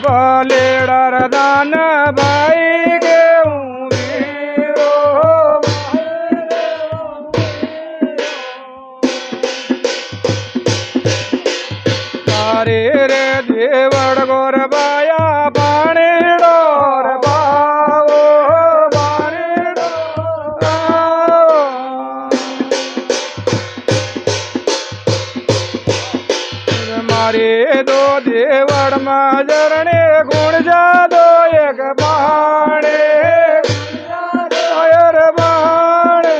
ભલેડા દાન ભાઈ કેવું વીરો તારે રે દેવડ ગોર બાયા પાણીડો રે બાવો પાણીડો મારે દો દેવડ માં જરણે ગુણ જાદો એક બાણે બાણે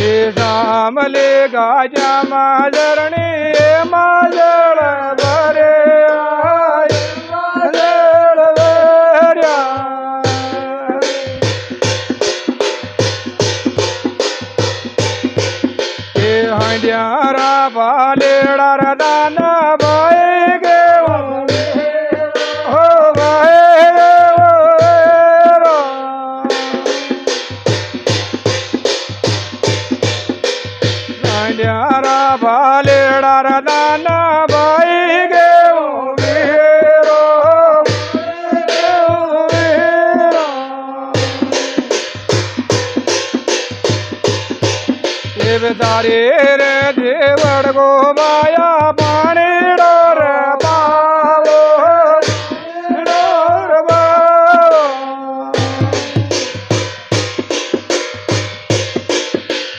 એ સામલે ગાજા માં જરણે માજળ ભરે માજળ ભર્યા એ હાંડ્યારા ભાલેડા દાન ભાઈ કેવું હો ભાઈ રો હાંડ્યારા ભાલેડા દાન ભાઈ કેવું વીરો તારે રે દેવડ ગો બાયા પાણીડો રે બાવો રે બાવો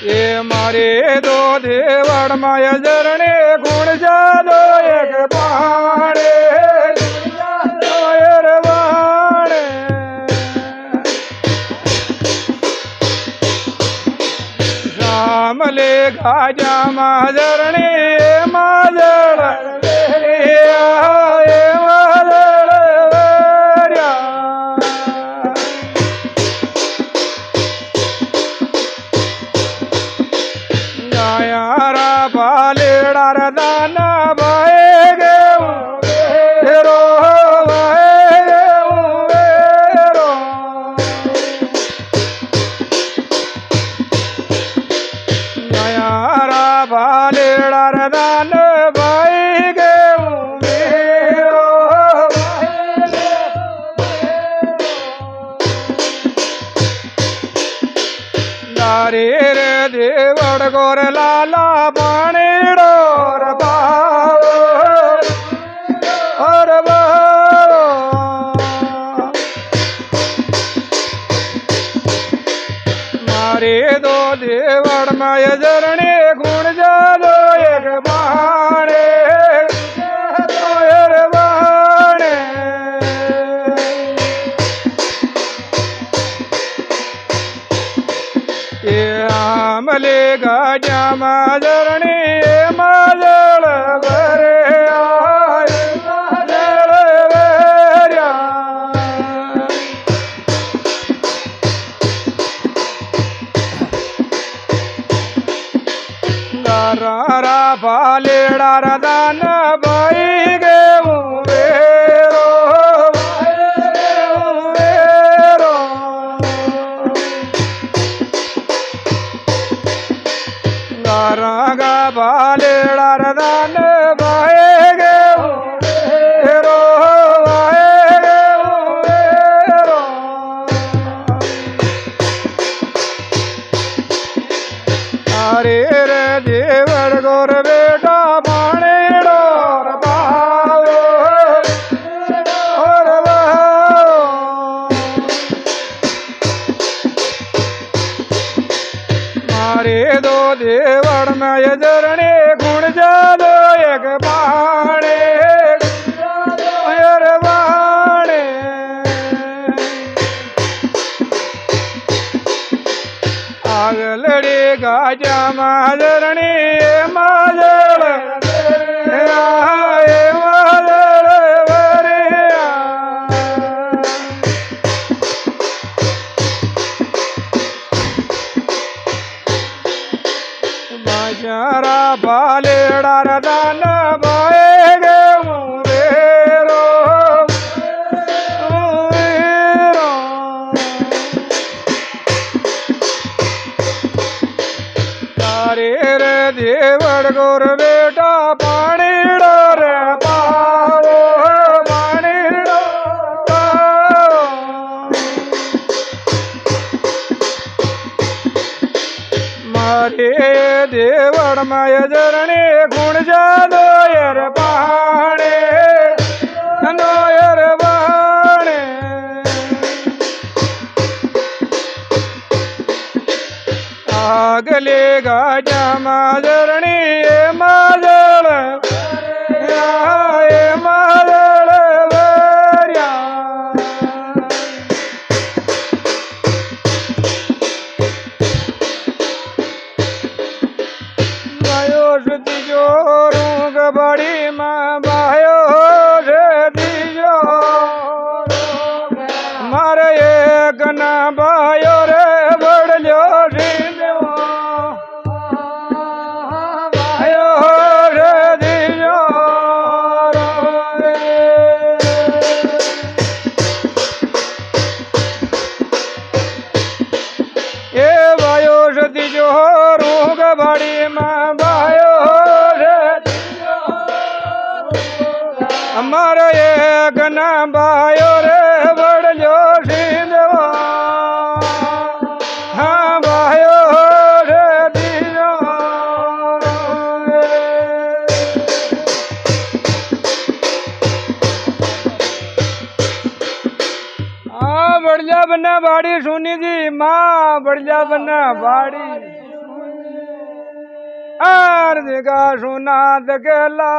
એ મારે દો દેવડ માય જરણે ગુણ જાદો એક પાણે રે બાણે રામલે ગાજા માજરણે માજળ ગાયારા ભાલેડા દાન ભાઈ કેવું વેરો ભાઈ કેવું વેરો ગાયારા ભાલેડા દાન ભાઈ કેવું વેરો તારે રે દેવડ ગોર લાલા પાણીડો રે બાવો રે બાવો મારે દો દેવડ માય જરણે ગુણ જાદો એક બાણે રે બાણે એ આમલે ગાજા માજરણે માજળ ભરે માજળ ભર્યા તારા ભાલેડા દાન ભાઈ કેવું વેરો વેરો ગારા ભાલેડા દાન ભાઈ કેવું વેરો ભાઈ કેવું વેરો તારે રે દેવડ ગોર બેટા પાણીડો રે બાવો રે બાવો મારે દો દેવડ માય જરણે ગુણ જાદો એક બાણે રે બાણે આગલડે ગાજા માજરણે માજળ માજળ ભર્યા માજારા ભાલેડા દાન ભાઈ કેવું વેરો વેરો अरे रे देवड़ गोर बेटा पानी रे पाओ पानी पाओ मारे देवड़ माय जरणी गुण जादो यर पाणे नो यर पाणे आगले गाजा माजरणी माजळ माजळ वर्या बायो श्रुति जो रूग बड़ी माँ बायो श्रुति जो मारे एक ना बायो रे बड़ जो अमर एक न बायो रे बड़ो सिंधवा हाँ बायो रे दियो हाँ बढ़िया बना बाड़ी सुनी जी माँ बढ़िया बना बाड़ी अर्ध का सुनाद केला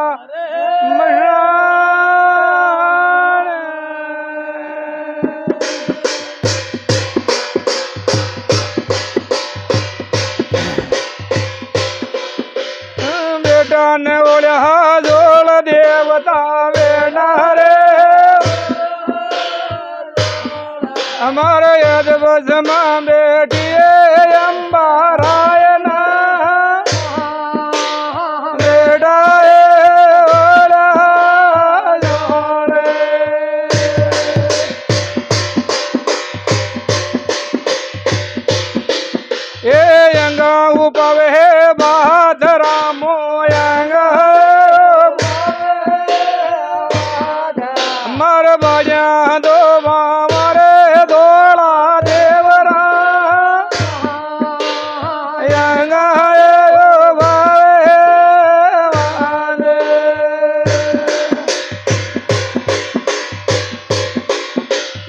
बेटा ने बोला जोड़ देवता बेटा रे हमारे यद बसमा बेटी अम्बा रायना उपवे बात रामो मर बजा दो मारे दोड़ा देवरा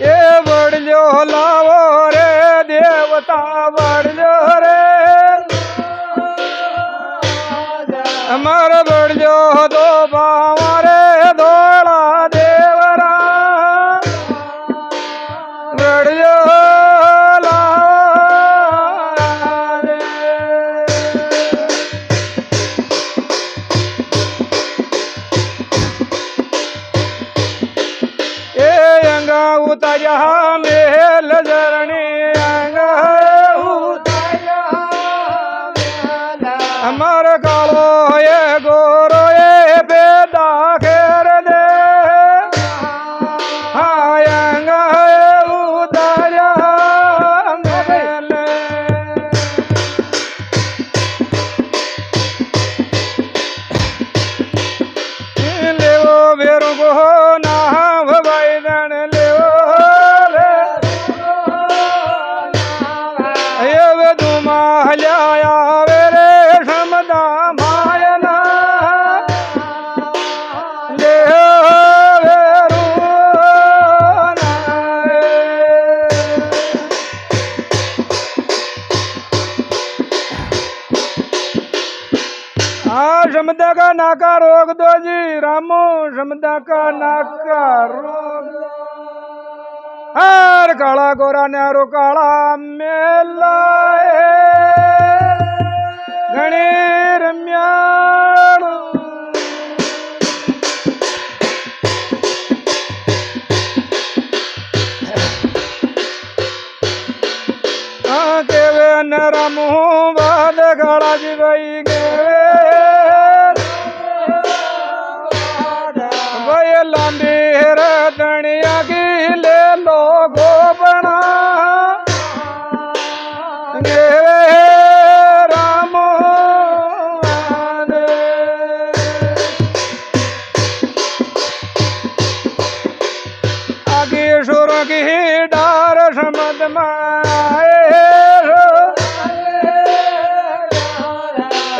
ये बड़ो लावो रे देवता बड़ो रे अमर बड़ो दो बावरे दोड़ा देवरा बड़ो ए अंगा उताया मेल जरणी अंगा उताया अमर कालो ये गोरो ये बेदा खेर दे हायंगा उताया मेल लेवो बेरो गो ना भवाइदन लेवो ये दुमा हलाया शमदा का नाका रोक दो जी रामो शमदा का नाका रोक हर काला गोरा न्यारो काला मेला घणे रम्याणो केवे न रामो बाद काला जी भाई गेवे लांबी रतनिया की ले लो गोबना गे रामो माए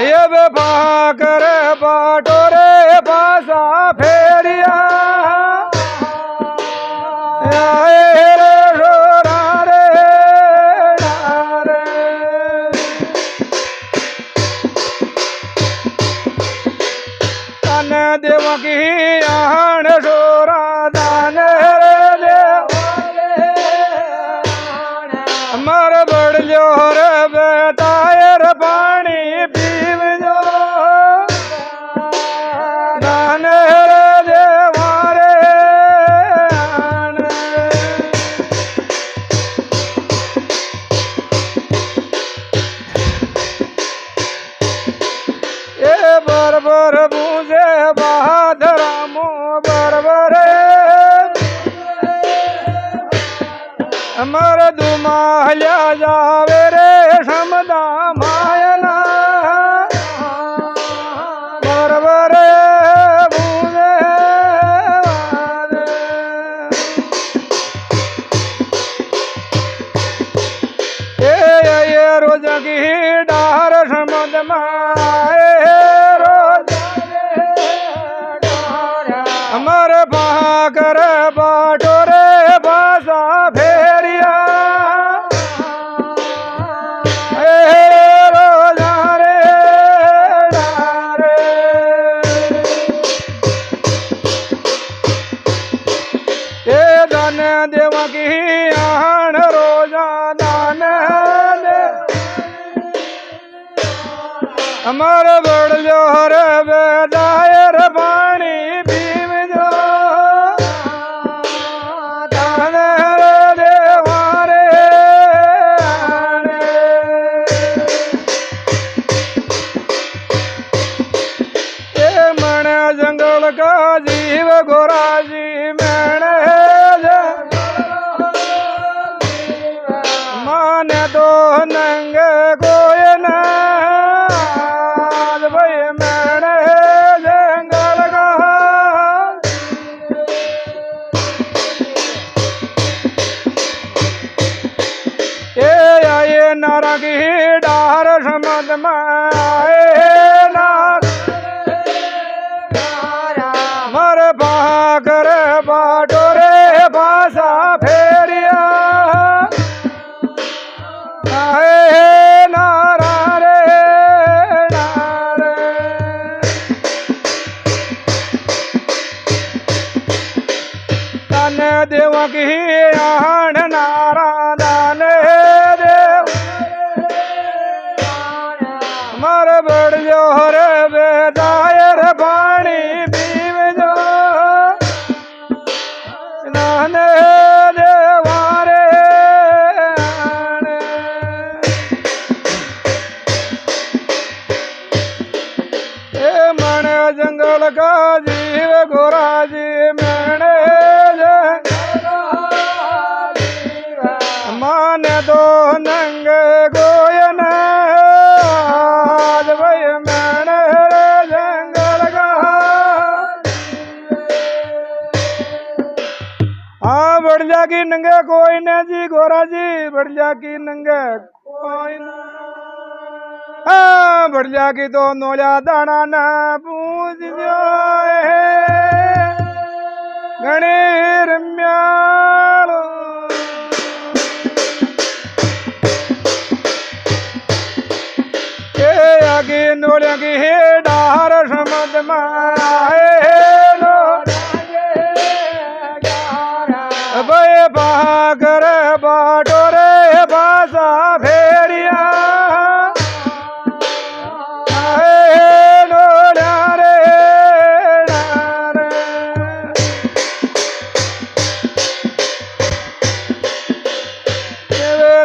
ये बेफाकर बाटोरे पासा फेरिया देव की आण सोरा दान मर बड़ जो रे बेतायर पानी पीव जो दान देवारे ये बरबर बूझे बहादरामो बरबरे अमर दुमाल्या जावे रे समदा मायना बरबरे बूझे ये रोज की डार समद माए अमर भाकर बाटोरे बासा फेरिया रोजा रे डारे ये दान देव की आण रोजा दान अमर बड़ जोर बेदायर पानी पीव जो दान देवारे ये मन जंगल का जीव गोराजी मैण माने तो नंग कोय ना नारा की डार समद माए नार मर भाकर बाटोरे बासा फेरिया नारा रे नारे दान देव की आण नारा दान मर बड़ जोर बेदायर पानी पीव जो दान देवारे ये मन जंगल का जीव गोराजी मैणे माने तो नंग गोयन बढ़ जागी नंगे कोई न जी गोरा जी बढ़ जागी नंगे कोई न बढ़ जागी तो नोला दाना न पूछ जो गणे रम्यालो के आगे नोला की डार समद माए भय भागर बाटोरे बासा फेरिया नोड़ा रे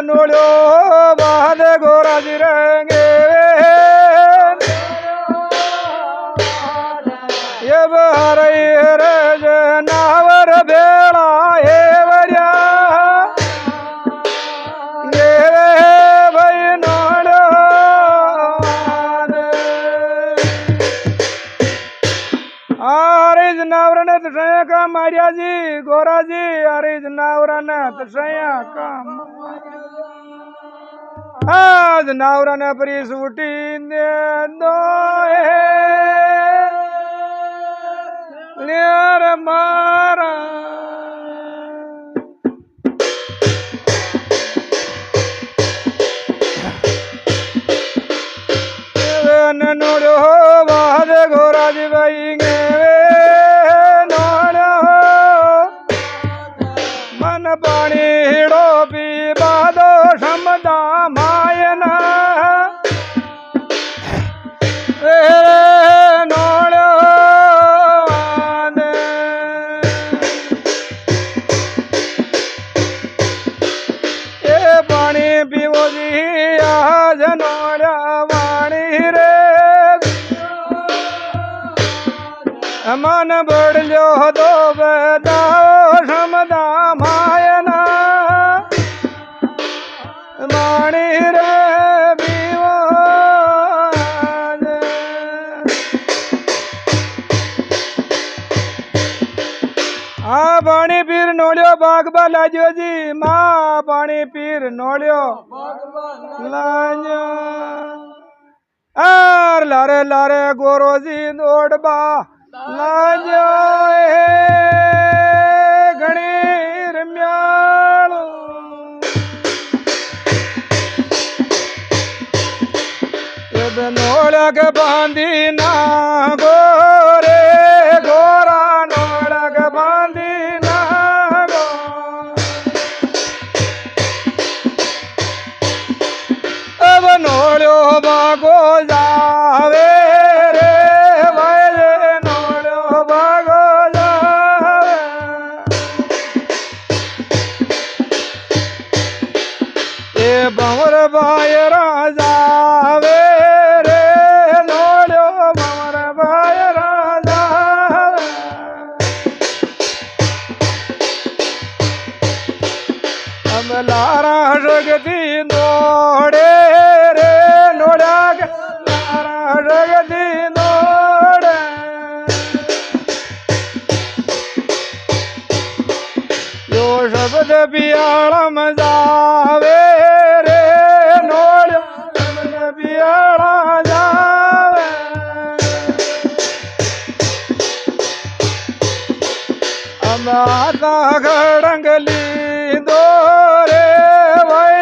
नोड़ो बाद गोरा जी रहेंगे जनावर ने तसया का मारिया जी गोरा जी अरे जनावर ने तसया का जनावर ने परी सूटी ने दो लियर मारा नोड़ो बाद गोरा जी भाई मन पानी हिड़ो पी बादो समदा मायना नोड़ो ये पानी पीवो जी आज नोड़ा वाणी रे मन बढ़ो दो बताओ समदा मायना माणी रे पीवो पानी पीर नोड़ियो बागबा लाजो जी माँ पानी पीर नोड़ियो लाजो आर लारे लारे गोरो जी दौड़बा लाजो घणी रम्यालो नोड़क बांधी ना गोरे गोरा नोड़क बांधी ना गो अब नोड़ो बागो जावे बमर भाई राजा वे रे नोड़ो बमर भाई राजा अब लारा जगती नोड़े रे नोड़ा लारा जगती नोड़े यो शब्द पियाला मजावे दादा गड़ंगली दो रे भाई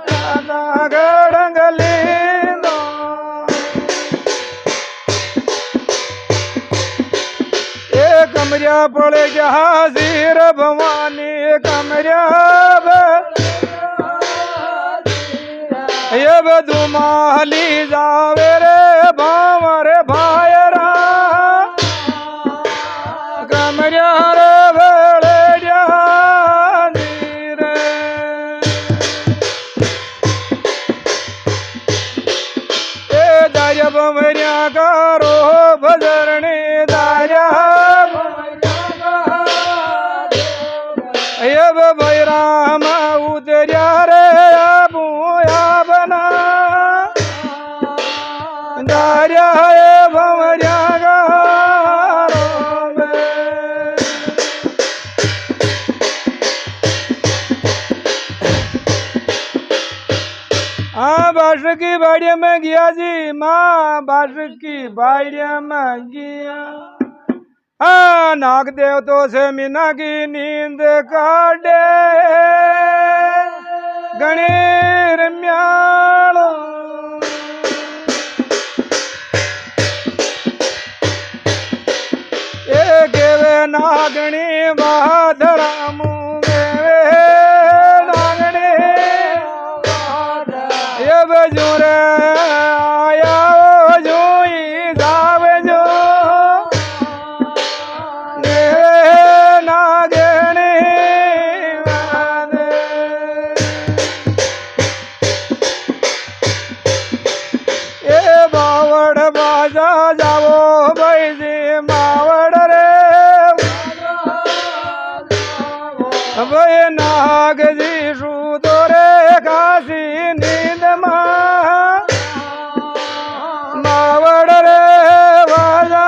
दादा गड़ंगली दो ये कमरिया पड़ गया हाजिर भवानी कमरिया ये बदुमाली जावे रे भावर भायरा कमरिया रे बमरिया करो भजरणी दाया अब भैराम उतरिया रे अबूया बना दारिया भमरिया बास की बाड़िया में गया जी माँ बास की बाड़िया में गया नाग देव तो से मीना की नींद काटे गणेर म्यालो ए गेवे नागणी बाधरामू जोरे आया जोई जावे जो नागणी ए बावड़ बाजा जावो भाई जी मावड़ रे भाई नाग जी सूतो रे काशी नींद मावड़ रे बाजा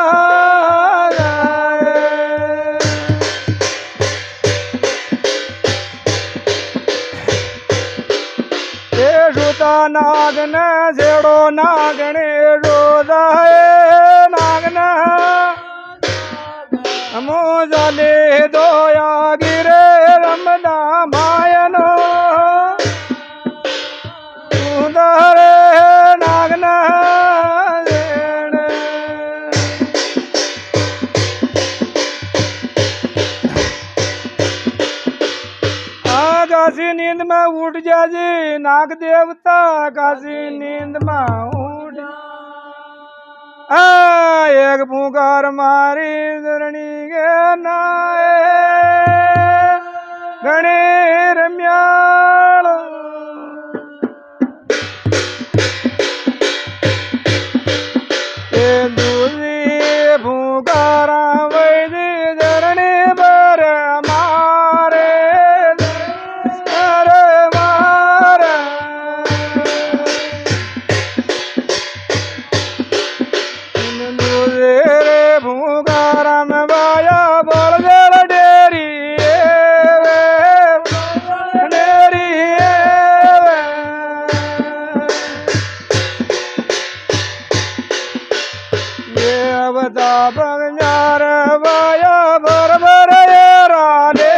नागन छेड़ो नागणे रोदाए नागन मोजाले दोया गिरे रमदा मायनो उदरे नागन काशी नींद में उठ जाजी नाग देवता काशी नींद में उठ एक पुकार मारी धरणी के नाए गणे रम्याल दूसरी पुकारा वैदी धरणी पर मारे बगनार वाया भर भर राले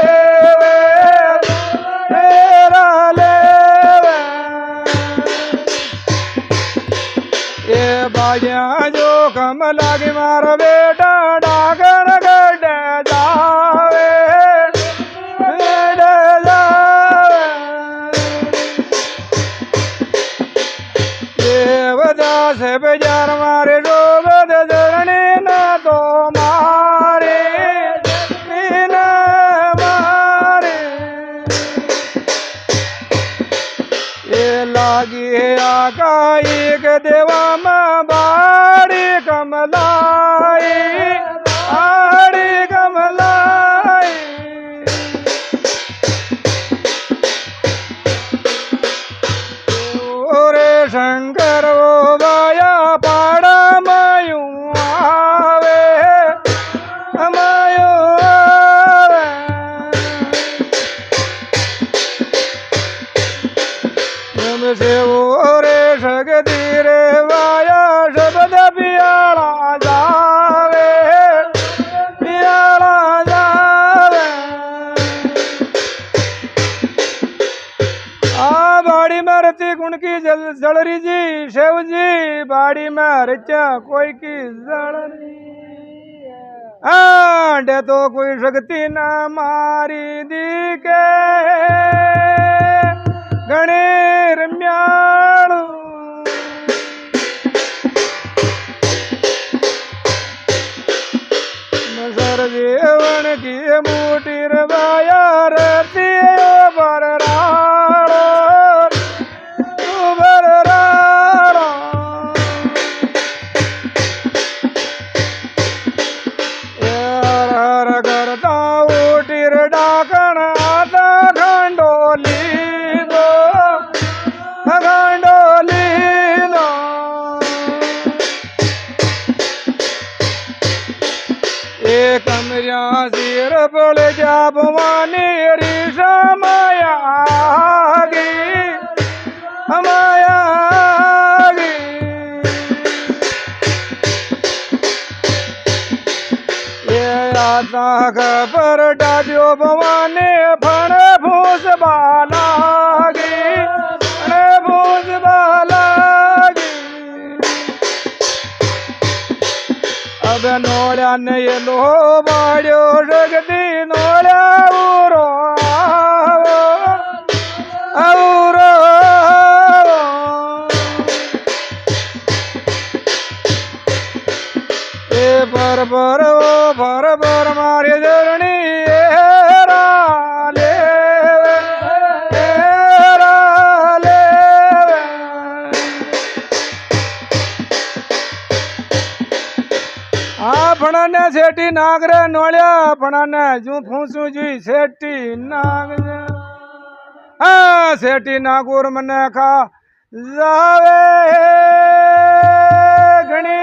ये बाजा जो कम लागे मार बेटा डाकर गड जावे ये बजा से बेजार मारे रोबद धरणी तो मारे बिना मारे ये लागी आका एक देवा में बाड़ी कमलाई आड़ी कमलाई ओरे शंकर वो बाया पाड़ा मायूं से रे शक्ति रे वाया शब्द पियाला जावे पियाला जावे बाड़ी में रती गुण की जलरी जी शिव जी बाड़ी में रचा कोई की जलरी डे तो कोई शक्ति न मारी दी के गणे रम्याल सर जीवन की मूटी रवाया रती बर हर करता ऊटीर डाकण आता खंडोली कमरिया सिर पड़ जा भवानी ऋषा माया ये आता खबर डाजो भवानी फण भूस बालागी भूस बालागी अब नोड़ा नहीं लो बाड़ो शक्ति नोड़ा उरो औरो ए पर मारे धरणी फणाने सेठी नागरे नोळ्या फणाने जू फूसू जी सेठी नाग सेठी नागोर मने खा जावे घणी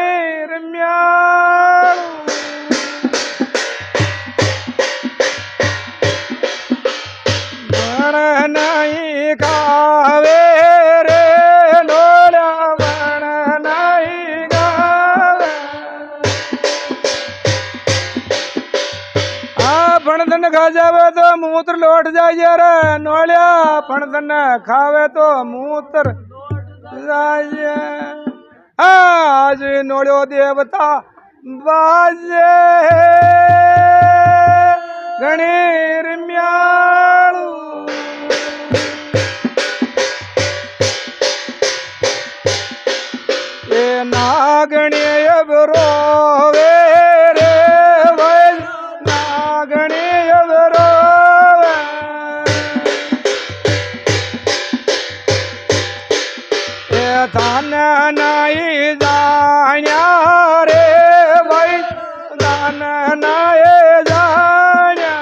रम्या नहीं खावे रे लो फणधन खा जावे तो मूत्र लौट जाए रे नोलिया फणधन खावे तो मूत्र जाए आज नोड़ो देवता बाजे गणेर म्याळू ये नागणी अब रोवे रे वै नागणी अब रोवे ये धान नाही जाण्या रे वै धान नाही जाण्या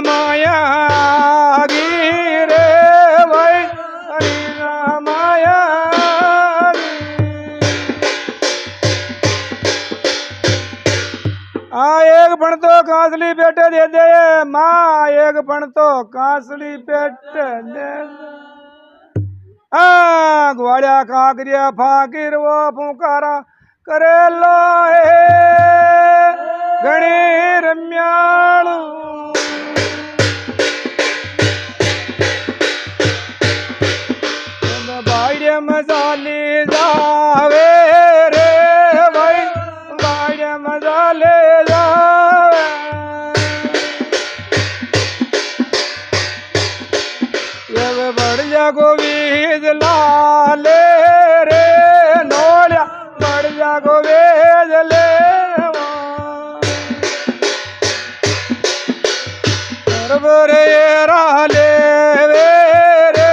माया गिरे वै माया एक पण तो कांसली पेट दे दे माँ एक पण तो कांसली पेट दे ग्वाड़िया काकरिया फाकिर वो फुकारा करेलो घणी रम्याळू बाड़िया मजाली जावे रे भाई बाड़िया मजाले जावे ये बढ़िया गोविंद लाले रे नोलिया बढ़िया गोविंद ले बरबरे राले वे रे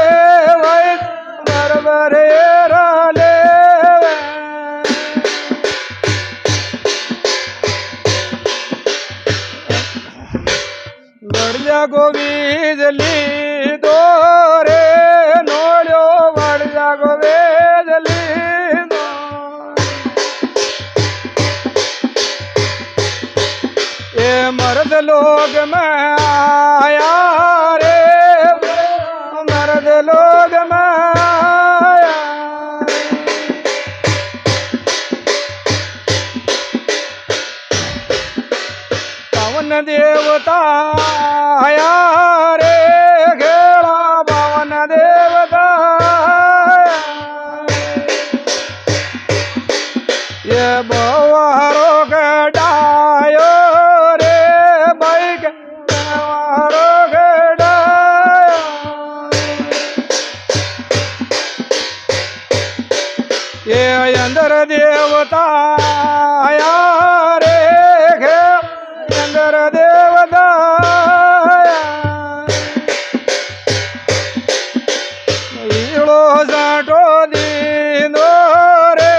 भाई बरबरे राले बढ़िया गोविंद ली दो रे नोड़ो बढ़िया गोविंद ली दो ये मर्द लोग में आया रे मर्द लोग में आया पवन देवता आया रे घेरा पवन देवता ये बवारो के डायो ये अंदर देवता आया रे अंदर देवता ईड़ो साठो दीनो रे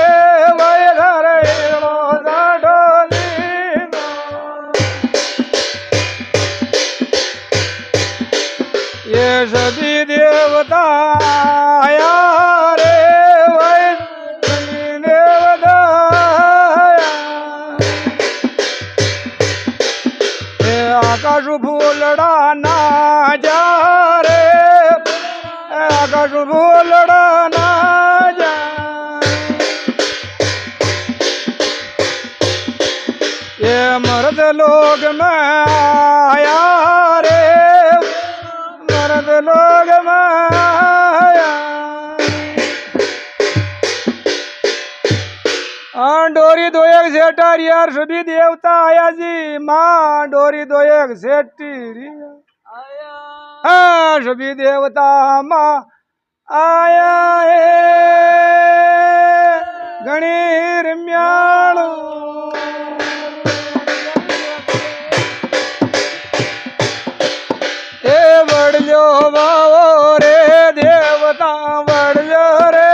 वै घर ईड़ो साठो दीनो ये सभी देवता आया रे वै आकाश फूलड़ा ना जा रे आकाश फूलड़ा ना जा ये मर्द लोग में आया रे मर्द लोग में आया डोरी दो एक सेटर यार सभी देवता आया जी माँ डोरी दो एक सेटी हाँ सभी देवता माँ आया गणेर म्याळू ए बढ़ो बावो रे देवता बढ़ो रे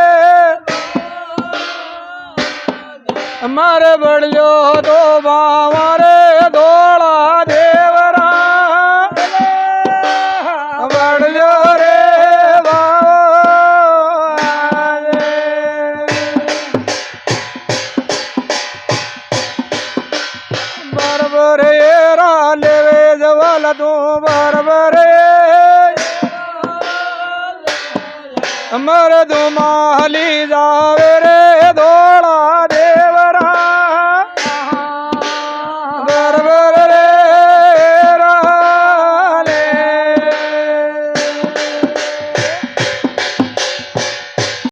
मारे बढ़ो दो बावा रे धोला देवरा बढ़ो रे बरबरे रा लेवे जवाला तू बरबरे मर दो माली जावे रे धोला